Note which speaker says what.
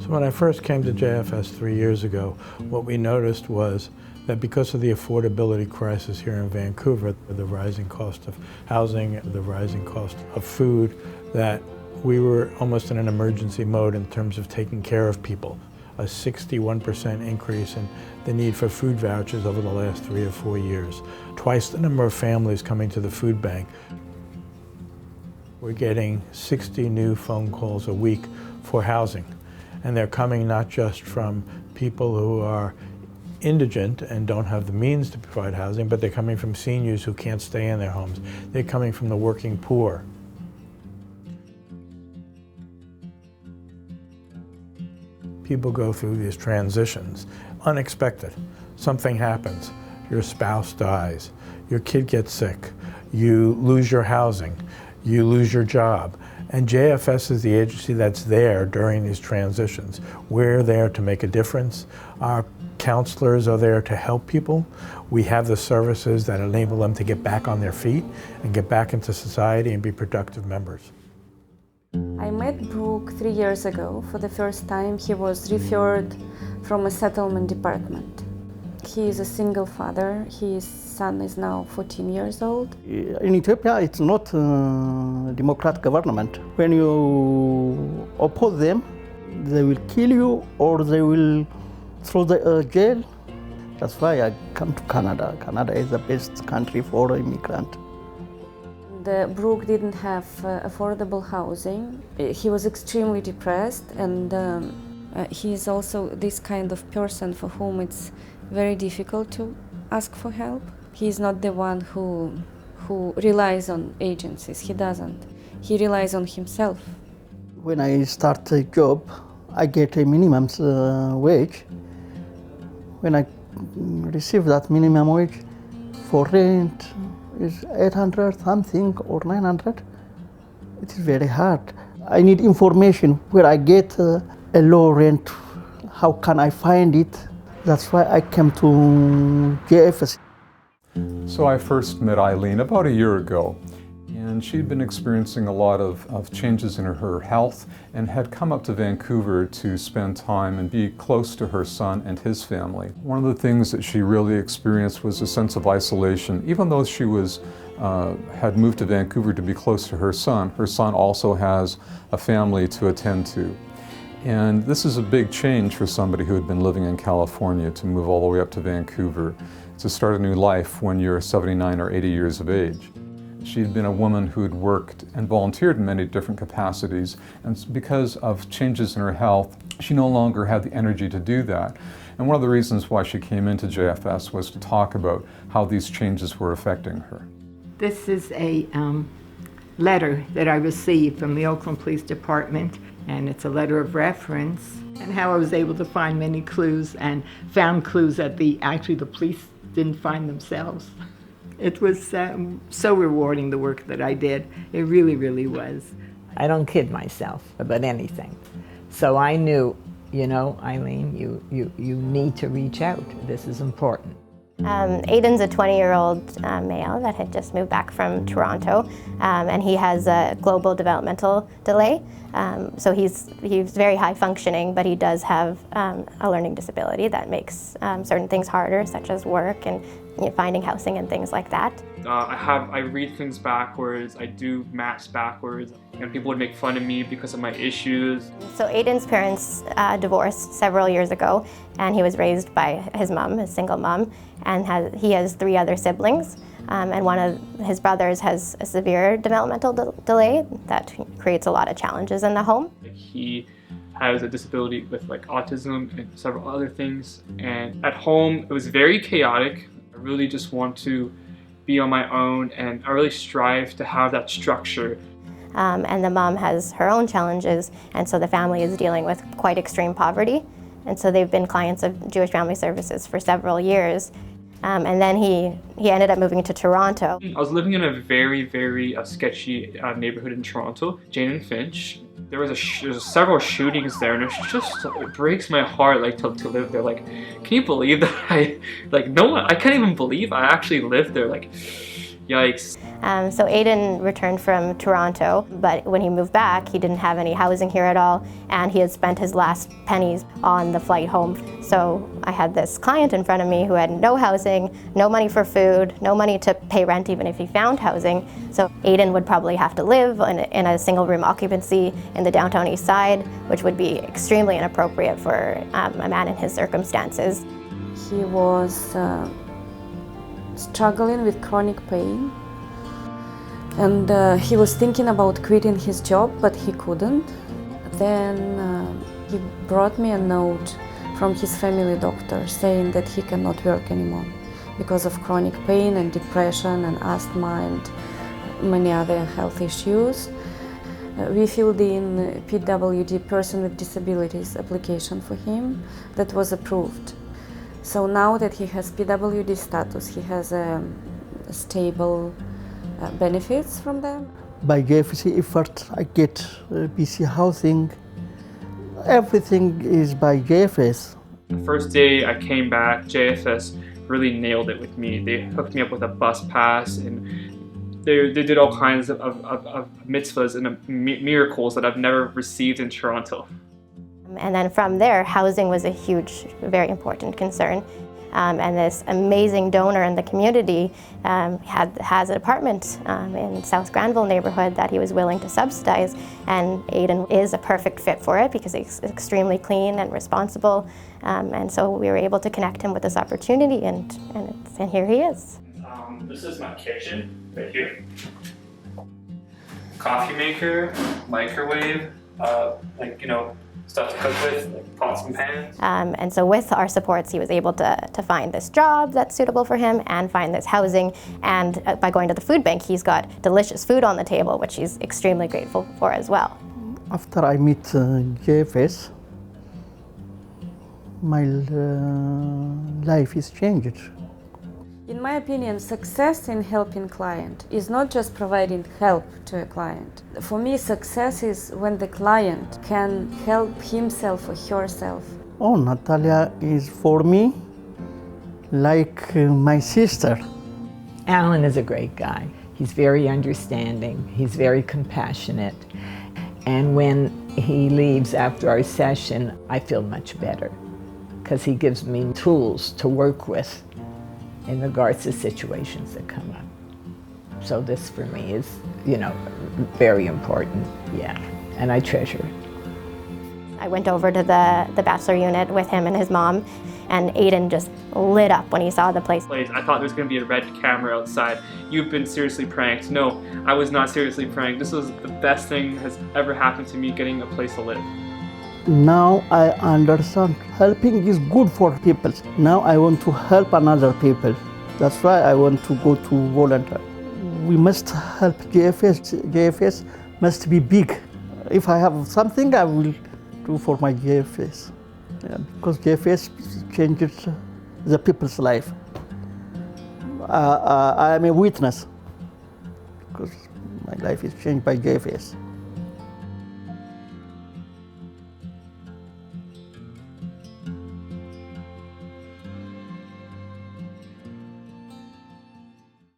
Speaker 1: So when I first came to JFS 3 years ago, what we noticed was that because of the affordability crisis here in Vancouver, the rising cost of housing, the rising cost of food, that we were almost in an emergency mode in terms of taking care of people. A 61% increase in the need for food vouchers over the last 3 or 4 years. Twice the number of families coming to the food bank. We're getting 60 new phone calls a week for housing. And they're coming not just from people who are indigent and don't have the means to provide housing, but they're coming from seniors who can't stay in their homes. They're coming from the working poor. People go through these transitions, unexpected. Something happens, your spouse dies, your kid gets sick, you lose your housing, you lose your job. And JFS is the agency that's there during these transitions. We're there to make a difference. Our counselors are there to help people. We have the services that enable them to get back on their feet and get back into society and be productive members.
Speaker 2: I met Brooke 3 years ago. For the first time, he was referred from a settlement department. He is a single father. His son is now 14 years old.
Speaker 3: In Ethiopia, it's not a democratic government. When you oppose them, they will kill you or they will throw the jail. That's why I come to Canada. Canada is the best country for immigrant.
Speaker 2: Brooke didn't have affordable housing. He was extremely depressed, and he is also this kind of person for whom it's very difficult to ask for help. He's not the one who relies on agencies. He doesn't. He relies on himself.
Speaker 3: When I start a job, I get a minimum wage. When I receive that minimum wage for rent is 800 something or 900. It is very hard. I need information where I get a low rent. How can I find it? That's why I came to JFS.
Speaker 4: So I first met Eileen about a year ago, and she'd been experiencing a lot of changes in her health and had come up to Vancouver to spend time and be close to her son and his family. One of the things that she really experienced was a sense of isolation. Even though she had moved to Vancouver to be close to her son also has a family to attend to. And this is a big change for somebody who had been living in California to move all the way up to Vancouver to start a new life when you're 79 or 80 years of age. She'd been a woman who'd worked and volunteered in many different capacities, and because of changes in her health, she no longer had the energy to do that. And one of the reasons why she came into JFS was to talk about how these changes were affecting her.
Speaker 5: This is a letter that I received from the Oakland Police Department, and it's a letter of reference, and how I was able to find many clues and found clues that actually the police didn't find themselves. It was so rewarding, the work that I did. It really, really was.
Speaker 6: I don't kid myself about anything. So I knew, Eileen, you need to reach out. This is important.
Speaker 7: Aiden's a 20-year-old male that had just moved back from Toronto, and he has a global developmental delay. So he's very high functioning, but he does have a learning disability that makes certain things harder, such as work and finding housing and things like that.
Speaker 8: I read things backwards, I do maths backwards, and people would make fun of me because of my issues.
Speaker 7: So Aiden's parents divorced several years ago, and he was raised by his mom, his single mom, and he has 3 other siblings. And one of his brothers has a severe developmental delay that creates a lot of challenges in the home.
Speaker 8: He has a disability with autism and several other things, and at home it was very chaotic. I really just want to be on my own, and I really strive to have that structure.
Speaker 7: And the mom has her own challenges, and so the family is dealing with quite extreme poverty. And so they've been clients of Jewish Family Services for several years. And then he ended up moving to Toronto.
Speaker 8: I was living in a very, very sketchy neighborhood in Toronto, Jane and Finch. There was several shootings there, and it breaks my heart to live there. Can you believe that I can't even believe I actually lived there. Yikes.
Speaker 7: So Aiden returned from Toronto, but when he moved back, he didn't have any housing here at all, and he had spent his last pennies on the flight home. So I had this client in front of me who had no housing, no money for food, no money to pay rent even if he found housing. So Aiden would probably have to live in a single room occupancy in the downtown east side, which would be extremely inappropriate for a man in his circumstances.
Speaker 2: He was struggling with chronic pain, and he was thinking about quitting his job, but he couldn't. Then he brought me a note from his family doctor saying that he cannot work anymore because of chronic pain and depression and asthma and many other health issues. We filled in PWD, person with disabilities, application for him that was approved. So now that he has PWD status, he has a stable benefits from them.
Speaker 3: By JFS effort, I get BC housing. Everything is by JFS.
Speaker 8: The first day I came back, JFS really nailed it with me. They hooked me up with a bus pass, and they did all kinds of mitzvahs and miracles that I've never received in Toronto.
Speaker 7: And then from there, housing was a huge, very important concern. And this amazing donor in the community has an apartment in South Granville neighborhood that he was willing to subsidize. And Aiden is a perfect fit for it because he's extremely clean and responsible. And so we were able to connect him with this opportunity, and here he is.
Speaker 8: This is my kitchen right here. Coffee maker, microwave, stuff to cook with, like pots and pans.
Speaker 7: And so with our supports, he was able to find this job that's suitable for him and find this housing. And by going to the food bank, he's got delicious food on the table, which he's extremely grateful for as well.
Speaker 3: After I meet JFS, my life is changed.
Speaker 2: In my opinion, success in helping client is not just providing help to a client. For me, success is when the client can help himself or herself.
Speaker 3: Oh, Natalia is for me like my sister.
Speaker 6: Alan is a great guy. He's very understanding. He's very compassionate. And when he leaves after our session, I feel much better because he gives me tools to work with in regards to situations that come up. So this for me is, very important, yeah, and I treasure it.
Speaker 7: I went over to the bachelor unit with him and his mom, and Aiden just lit up when he saw the place.
Speaker 8: I thought there was going to be a red camera outside. You've been seriously pranked. No, I was not seriously pranked. This was the best thing has ever happened to me, getting a place to live.
Speaker 3: Now I understand helping is good for people. Now I want to help another people. That's why I want to go to volunteer. We must help JFS. JFS must be big. If I have something, I will do for my JFS. Yeah, because JFS changes the people's life. I am a witness because my life is changed by JFS.